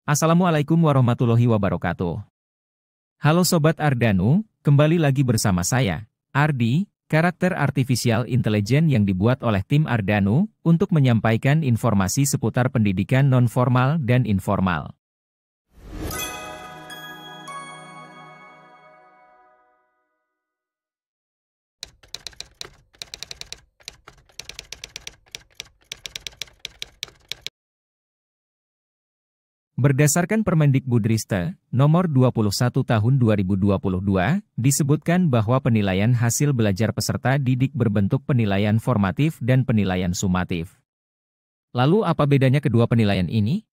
Assalamualaikum warahmatullahi wabarakatuh. Halo Sobat Ardanu, kembali lagi bersama saya, Ardi, karakter artificial intelligence yang dibuat oleh tim Ardanu, untuk menyampaikan informasi seputar pendidikan non-formal dan informal. Berdasarkan Permendikbudristek Nomor 21 Tahun 2022, disebutkan bahwa penilaian hasil belajar peserta didik berbentuk penilaian formatif dan penilaian sumatif. Lalu apa bedanya kedua penilaian ini?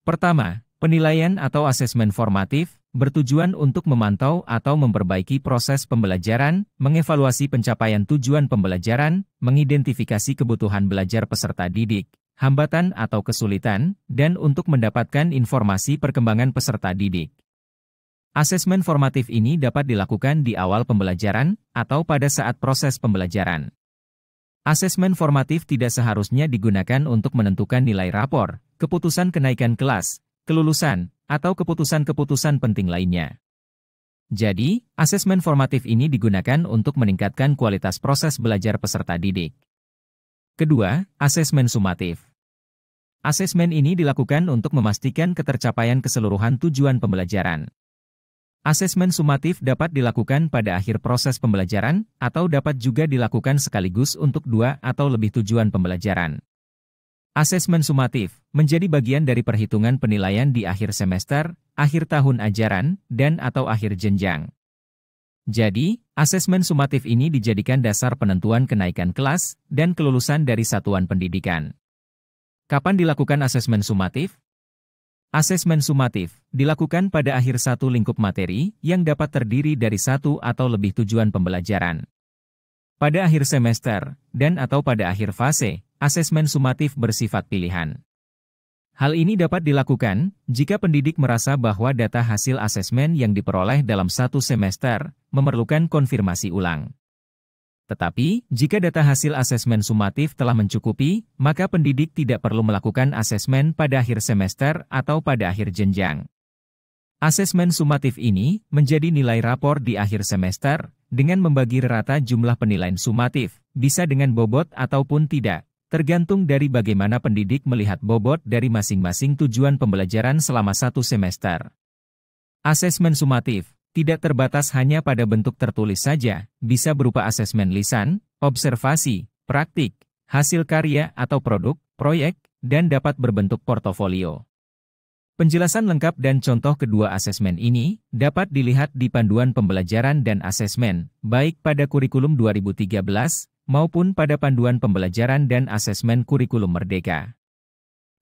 Pertama, penilaian atau asesmen formatif bertujuan untuk memantau atau memperbaiki proses pembelajaran, mengevaluasi pencapaian tujuan pembelajaran, mengidentifikasi kebutuhan belajar peserta didik, hambatan atau kesulitan, dan untuk mendapatkan informasi perkembangan peserta didik. Asesmen formatif ini dapat dilakukan di awal pembelajaran atau pada saat proses pembelajaran. Asesmen formatif tidak seharusnya digunakan untuk menentukan nilai rapor, keputusan kenaikan kelas, kelulusan, atau keputusan-keputusan penting lainnya. Jadi, asesmen formatif ini digunakan untuk meningkatkan kualitas proses belajar peserta didik. Kedua, asesmen sumatif. Asesmen ini dilakukan untuk memastikan ketercapaian keseluruhan tujuan pembelajaran. Asesmen sumatif dapat dilakukan pada akhir proses pembelajaran, atau dapat juga dilakukan sekaligus untuk dua atau lebih tujuan pembelajaran. Asesmen sumatif menjadi bagian dari perhitungan penilaian di akhir semester, akhir tahun ajaran, dan atau akhir jenjang. Jadi, asesmen sumatif ini dijadikan dasar penentuan kenaikan kelas dan kelulusan dari satuan pendidikan. Kapan dilakukan asesmen sumatif? Asesmen sumatif dilakukan pada akhir satu lingkup materi yang dapat terdiri dari satu atau lebih tujuan pembelajaran. Pada akhir semester, dan atau pada akhir fase, asesmen sumatif bersifat pilihan. Hal ini dapat dilakukan jika pendidik merasa bahwa data hasil asesmen yang diperoleh dalam satu semester memerlukan konfirmasi ulang. Tetapi, jika data hasil asesmen sumatif telah mencukupi, maka pendidik tidak perlu melakukan asesmen pada akhir semester atau pada akhir jenjang. Asesmen sumatif ini menjadi nilai rapor di akhir semester, dengan membagi rata jumlah penilaian sumatif, bisa dengan bobot ataupun tidak, tergantung dari bagaimana pendidik melihat bobot dari masing-masing tujuan pembelajaran selama satu semester. Asesmen sumatif tidak terbatas hanya pada bentuk tertulis saja, bisa berupa asesmen lisan, observasi, praktik, hasil karya atau produk, proyek, dan dapat berbentuk portofolio. Penjelasan lengkap dan contoh kedua asesmen ini dapat dilihat di Panduan Pembelajaran dan Asesmen, baik pada kurikulum 2013 maupun pada Panduan Pembelajaran dan Asesmen Kurikulum Merdeka.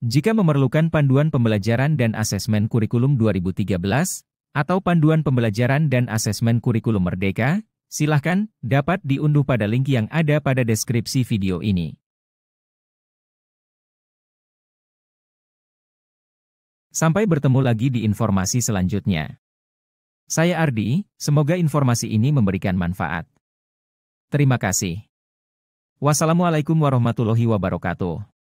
Jika memerlukan Panduan Pembelajaran dan Asesmen Kurikulum 2013, atau Panduan Pembelajaran dan Asesmen Kurikulum Merdeka, silahkan dapat diunduh pada link yang ada pada deskripsi video ini. Sampai bertemu lagi di informasi selanjutnya. Saya Ardi, semoga informasi ini memberikan manfaat. Terima kasih. Wassalamualaikum warahmatullahi wabarakatuh.